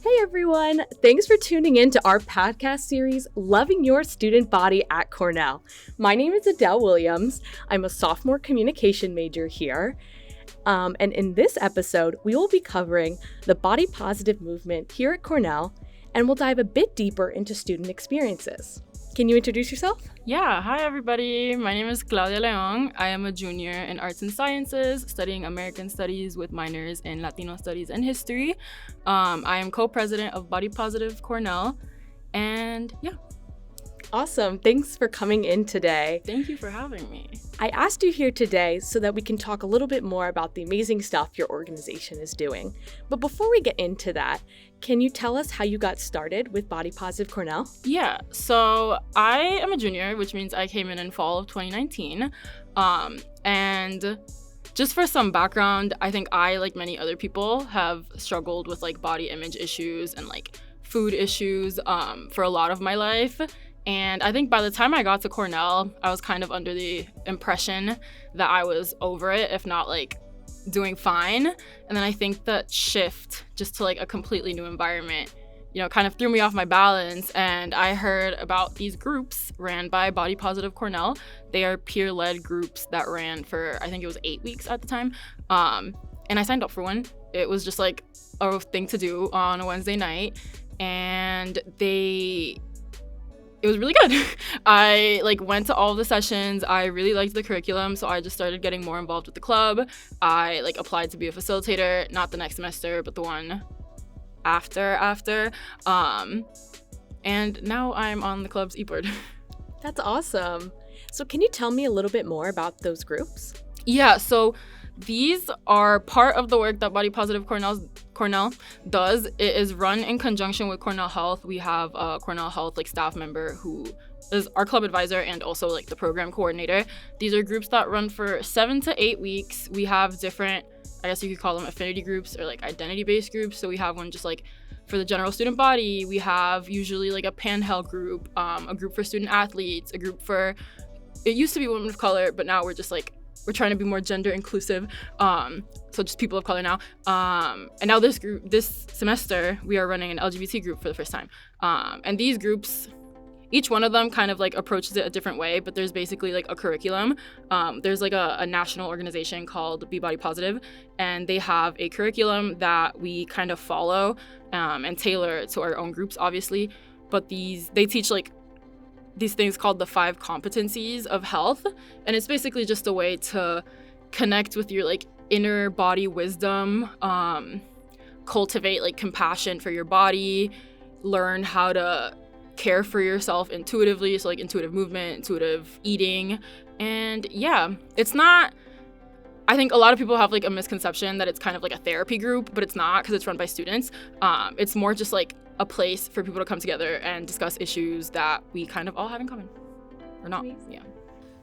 Hey everyone, thanks for tuning in to our podcast series, Loving Your Student Body at Cornell. My name is Adele Williams. I'm a sophomore communication major here. And in this episode, we will be covering the body positive movement here at Cornell, and we'll dive a bit deeper into student experiences. Can you introduce yourself? Yeah, hi everybody. My name is Claudia León. I am a junior in Arts and Sciences, studying American Studies with minors in Latino Studies and History. I am co-president of Body Positive Cornell, and yeah. Awesome. Thanks for coming in today. Thank you for having me. I asked you here today so that we can talk a little bit more about the amazing stuff your organization is doing. But before we get into that, can you tell us how you got started with Body Positive Cornell? Yeah, so I am a junior, which means I came in fall of 2019. And just for some background, I think I, like many other people, have struggled with like body image issues and like food issues for a lot of my life. And I think by the time I got to Cornell, I was kind of under the impression that I was over it, if not like doing fine. And then I think that shift just to like a completely new environment, kind of threw me off my balance. And I heard about these groups ran by Body Positive Cornell. They are peer-led groups that ran for, I think it was 8 weeks at the time. And I signed up for one. It was just like a thing to do on a Wednesday night. And it was really good. I went to all of the sessions. I really liked the curriculum, so I just started getting more involved with the club. I applied to be a facilitator, not the next semester, but the one after. And now I'm on the club's e-board. That's awesome. So can you tell me a little bit more about those groups? Yeah, so these are part of the work that Body Positive Cornell does. It is run in conjunction with Cornell Health. We have a Cornell Health staff member who is our club advisor and also the program coordinator. These are groups that run for 7 to 8 weeks. We have different, I guess you could call them affinity groups or identity-based groups. So we have one just for the general student body. We have usually a pan-health group, a group for student athletes, a group for, it used to be women of color, but now we're just we're trying to be more gender inclusive, so just people of color now. And now this semester, we are running an LGBT group for the first time. And these groups, each one of them kind of approaches it a different way, but there's basically a curriculum. There's a national organization called Be Body Positive, and they have a curriculum that we kind of follow and tailor to our own groups, obviously. But they teach these things called the 5 competencies of health, and it's basically just a way to connect with your inner body wisdom, cultivate compassion for your body, learn how to care for yourself intuitively, so intuitive movement, intuitive eating. And yeah, it's not, I think a lot of people have a misconception that it's kind of a therapy group, but it's not, because it's run by students. It's more just a place for people to come together and discuss issues that we kind of all have in common. Or not. Amazing. Yeah.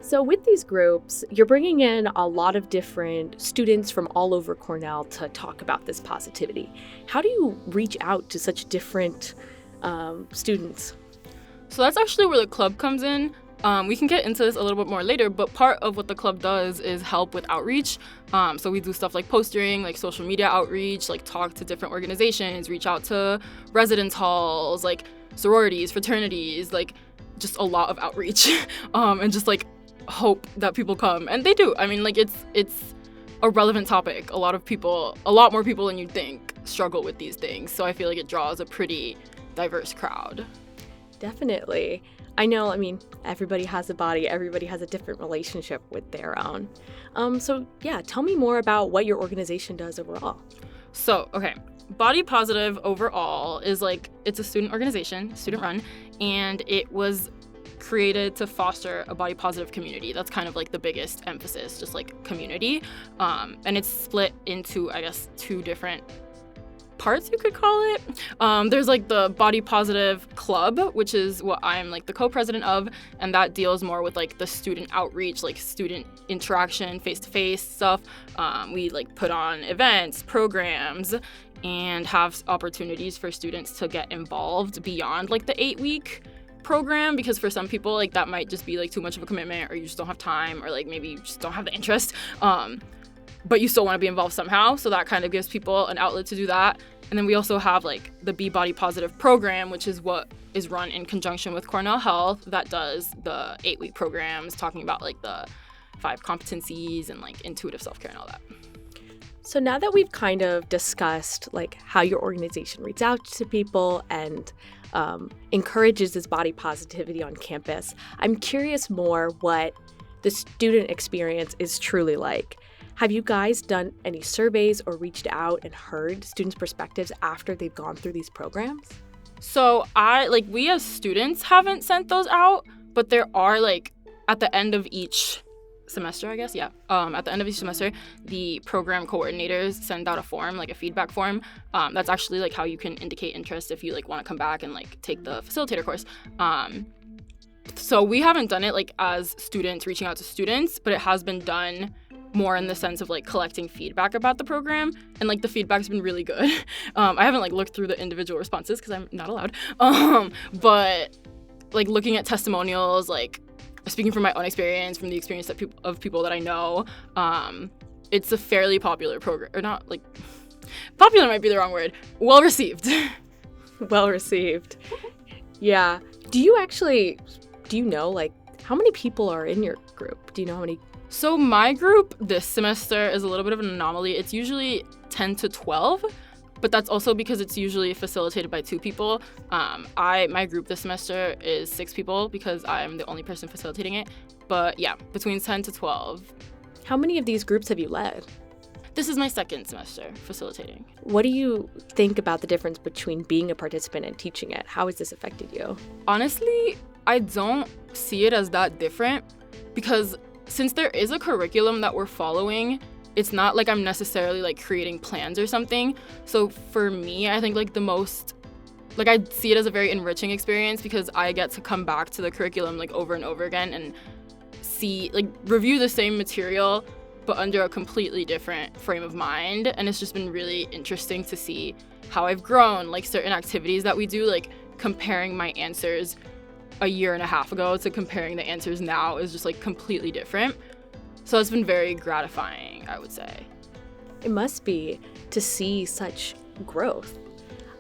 So with these groups, you're bringing in a lot of different students from all over Cornell to talk about this positivity. How do you reach out to such different students? So that's actually where the club comes in. We can get into this a little bit more later, but part of what the club does is help with outreach. So we do stuff like postering, social media outreach, talk to different organizations, reach out to residence halls, sororities, fraternities, just a lot of outreach, and just hope that people come. And they do. I mean, it's a relevant topic. A lot more people than you'd think struggle with these things. So I feel it draws a pretty diverse crowd. Definitely. I know, everybody has a body, everybody has a different relationship with their own. So yeah, tell me more about what your organization does overall. So, okay, Body Positive overall is it's a student organization, student run, and it was created to foster a body positive community. That's kind of the biggest emphasis, just community. And it's split into, I guess, 2 different parts, you could call it. There's the Body Positive Club, which is what I'm the co-president of, and that deals more with the student outreach, student interaction, face-to-face stuff. We put on events, programs, and have opportunities for students to get involved beyond the 8-week program, because for some people that might just be too much of a commitment, or you just don't have time, or maybe you just don't have the interest. But you still want to be involved somehow. So that kind of gives people an outlet to do that. And then we also have like the Be Body Positive program, which is what is run in conjunction with Cornell Health, that does the 8-week programs talking about like the 5 competencies and like intuitive self-care and all that. So now that we've kind of discussed like how your organization reaches out to people and encourages this body positivity on campus, I'm curious more what the student experience is truly like. Have you guys done any surveys or reached out and heard students' perspectives after they've gone through these programs? So we as students haven't sent those out, but there are like at the end of each semester, I guess, yeah. At the end of each semester, the program coordinators send out a form, like a feedback form. That's actually like how you can indicate interest if you like want to come back and like take the facilitator course. So we haven't done it like as students reaching out to students, but it has been done more in the sense of like collecting feedback about the program, and like the feedback's been really good. I haven't like looked through the individual responses because I'm not allowed. But like looking at testimonials, like speaking from my own experience, from the experience of people that I know, it's a fairly popular program, or not like popular might be the wrong word. Well received. Well received. Yeah. Do you know like how many people are in your group? Do you know how many? So my group this semester is a little bit of an anomaly. It's usually 10 to 12, but that's also because it's usually facilitated by 2 people. My group this semester is 6 people because I'm the only person facilitating it. But yeah, between 10 to 12. How many of these groups have you led? This is my 2nd semester facilitating. What do you think about the difference between being a participant and teaching it? How has this affected you? Honestly, I don't see it as that different because since there is a curriculum that we're following, it's not like I'm necessarily like creating plans or something. So for me, I think like the most, like I see it as a very enriching experience because I get to come back to the curriculum like over and over again and see, like review the same material, but under a completely different frame of mind. And it's just been really interesting to see how I've grown, like certain activities that we do, like comparing my answers a year and a half ago to comparing the answers now is just like completely different. So it's been very gratifying, I would say. It must be to see such growth.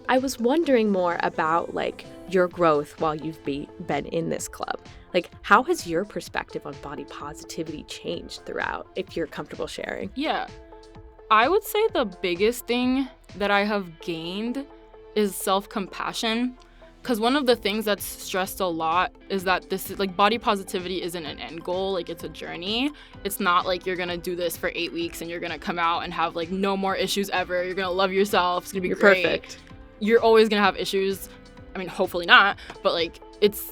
I was wondering more about like your growth while you've been in this club. Like how has your perspective on body positivity changed throughout, if you're comfortable sharing? Yeah, I would say the biggest thing that I have gained is self-compassion. Because one of the things that's stressed a lot is that this is like body positivity isn't an end goal, like it's a journey. It's not like you're gonna do this for 8 weeks and you're gonna come out and have like no more issues ever. You're gonna love yourself. It's gonna be great. Perfect. You're always gonna have issues. I mean, hopefully not, but like it's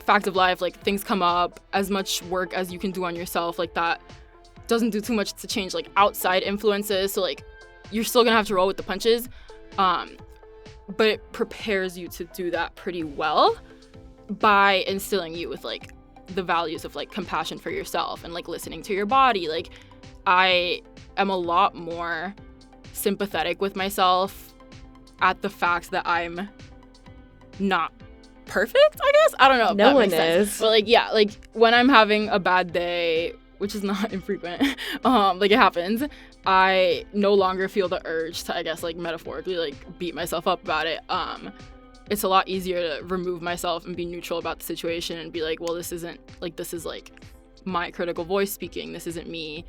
fact of life. Like things come up. As much work as you can do on yourself, like that doesn't do too much to change like outside influences. So like you're still gonna have to roll with the punches. But it prepares you to do that pretty well by instilling you with like the values of like compassion for yourself and like listening to your body. Like I am a lot more sympathetic with myself at the fact that I'm not perfect, I guess. I don't know if no that one makes sense. is. But like yeah, like when I'm having a bad day, which is not infrequent, like it happens, I no longer feel the urge to, I guess, like metaphorically, like beat myself up about it. It's a lot easier to remove myself and be neutral about the situation and be like, well, this is like my critical voice speaking. This isn't me.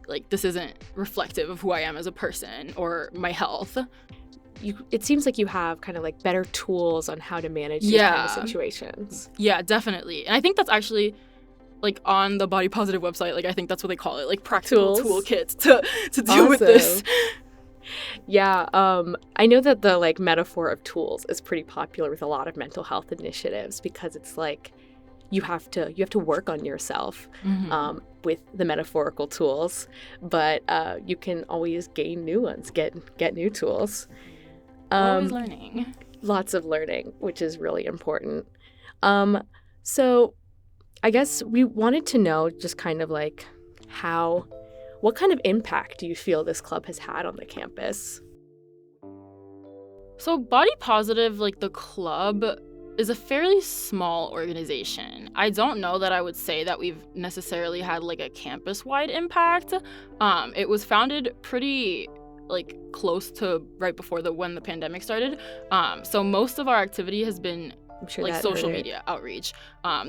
Like, this isn't reflective of who I am as a person or my health. It seems like you have kind of like better tools on how to manage these kind of situations. Yeah, definitely. And I think that's actually like on the Body Positive website, like I think that's what they call it, like practical toolkits to deal with this. Yeah, I know that the like metaphor of tools is pretty popular with a lot of mental health initiatives because it's like you have to work on yourself with the metaphorical tools, but you can always gain new ones, get new tools. Always learning. Lots of learning, which is really important. So I guess we wanted to know just kind of like what kind of impact do you feel this club has had on the campus? So Body Positive, like the club, is a fairly small organization. I don't know that I would say that we've necessarily had like a campus-wide impact. It was founded pretty like close to right before when the pandemic started. So most of our activity has been like social media outreach.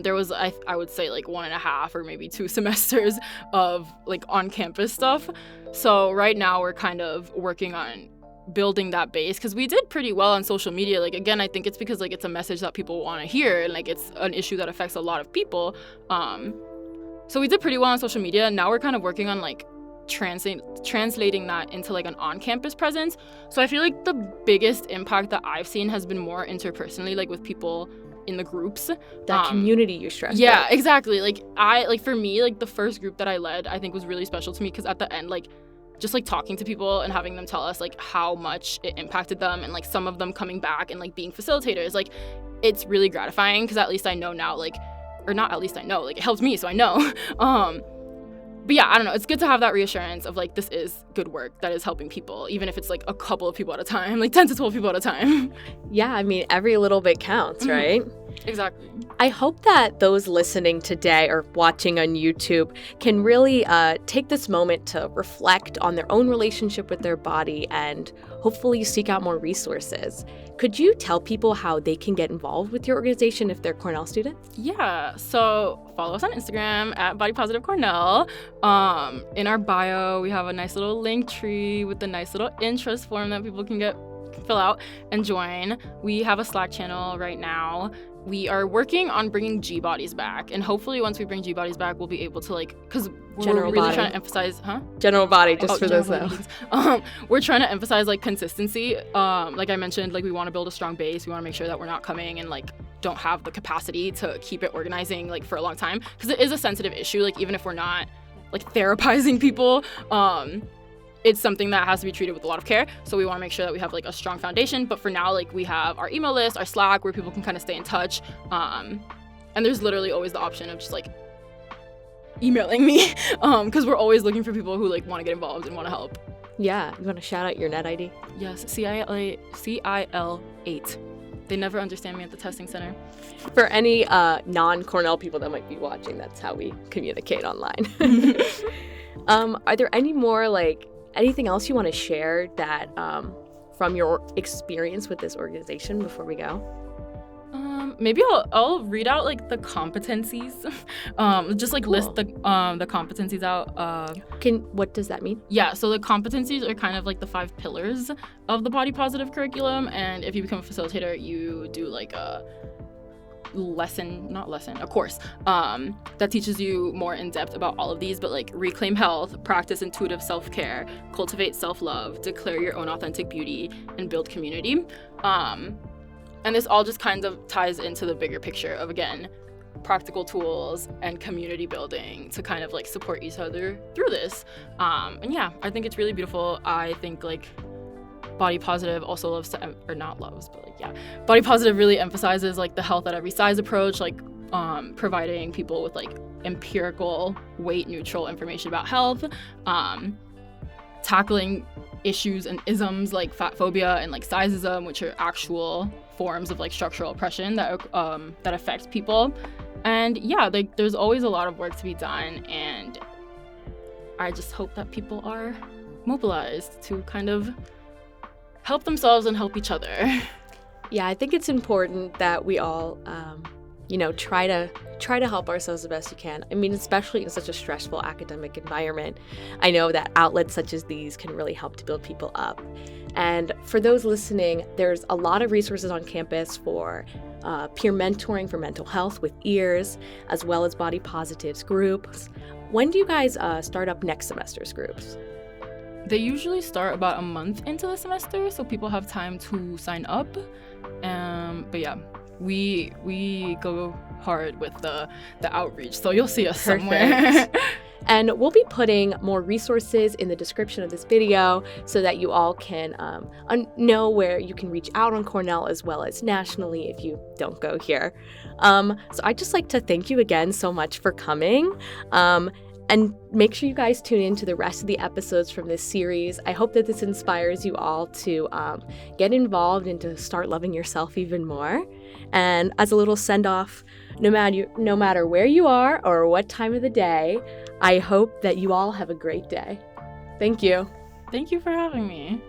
There was I would say like 1.5 or maybe 2 semesters of like on campus stuff. So right now we're kind of working on building that base, because we did pretty well on social media. Like, again, I think it's because like it's a message that people want to hear, and like it's an issue that affects a lot of people. So we did pretty well on social media. Now we're kind of working on like translating that into like an on-campus presence. So I feel like the biggest impact that I've seen has been more interpersonally, like with people in the groups. That community you stressed. Yeah, exactly. Like for me, like the first group that I led, I think was really special to me, because at the end, like just like talking to people and having them tell us like how much it impacted them, and like some of them coming back and like being facilitators, like it's really gratifying, because at least I know now, like, or not at least I know, like it helps me, so I know. But yeah, I don't know, it's good to have that reassurance of like this is good work that is helping people, even if it's like a couple of people at a time, like 10 to 12 people at a time. Yeah, I mean, every little bit counts, right? Exactly. I hope that those listening today or watching on YouTube can really take this moment to reflect on their own relationship with their body and hopefully seek out more resources. Could you tell people how they can get involved with your organization if they're Cornell students? Yeah, so follow us on Instagram at Body Positive Cornell. In our bio, we have a nice little link tree with a nice little interest form that people can fill out and join. We have a Slack channel right now. We are working on bringing G bodies back, and hopefully once we bring G bodies back, we'll be able to like, because we're really trying to emphasize, general body, just for those though. We're trying to emphasize like consistency. Like I mentioned, like we want to build a strong base. We want to make sure that we're not coming and like don't have the capacity to keep it organizing like for a long time, because it is a sensitive issue. Like even if we're not like therapizing people, it's something that has to be treated with a lot of care. So we want to make sure that we have like a strong foundation. But for now, like we have our email list, our Slack, where people can kind of stay in touch. And there's literally always the option of just like emailing me, because we're always looking for people who like want to get involved and want to help. Yeah, you want to shout out your NED ID? Yes, CIL8. They never understand me at the testing center. For any non-Cornell people that might be watching, that's how we communicate online. Are there any more like anything else you want to share that from your experience with this organization before we go? Maybe I'll read out like the competencies. Just like list the competencies out. What does that mean? Yeah, so the competencies are kind of like the 5 pillars of the Body Positive curriculum, and if you become a facilitator, you do like a course that teaches you more in depth about all of these, but like reclaim health, practice intuitive self-care, cultivate self-love, declare your own authentic beauty, and build community. And this all just kind of ties into the bigger picture of, again, practical tools and community building to kind of like support each other through this. And yeah, I think it's really beautiful. I think like Body Positive also loves to, or not loves, but like, yeah, Body Positive really emphasizes like the health at every size approach, like providing people with like empirical, weight neutral information about health, tackling issues and isms like fat phobia and like sizeism, which are actual forms of like structural oppression that affect people. And yeah, like there's always a lot of work to be done, and I just hope that people are mobilized to kind of help themselves and help each other. Yeah, I think it's important that we all, try to help ourselves the best we can. I mean, especially in such a stressful academic environment, I know that outlets such as these can really help to build people up. And for those listening, there's a lot of resources on campus for peer mentoring for mental health with EARS, as well as Body Positives groups. When do you guys start up next semester's groups? They usually start about a month into the semester, so people have time to sign up. But yeah, we go hard with the outreach, so you'll see us somewhere. And we'll be putting more resources in the description of this video so that you all can know where you can reach out on Cornell as well as nationally if you don't go here. So I'd just like to thank you again so much for coming. And make sure you guys tune in to the rest of the episodes from this series. I hope that this inspires you all to get involved and to start loving yourself even more. And as a little send-off, no matter where you are or what time of the day, I hope that you all have a great day. Thank you. Thank you for having me.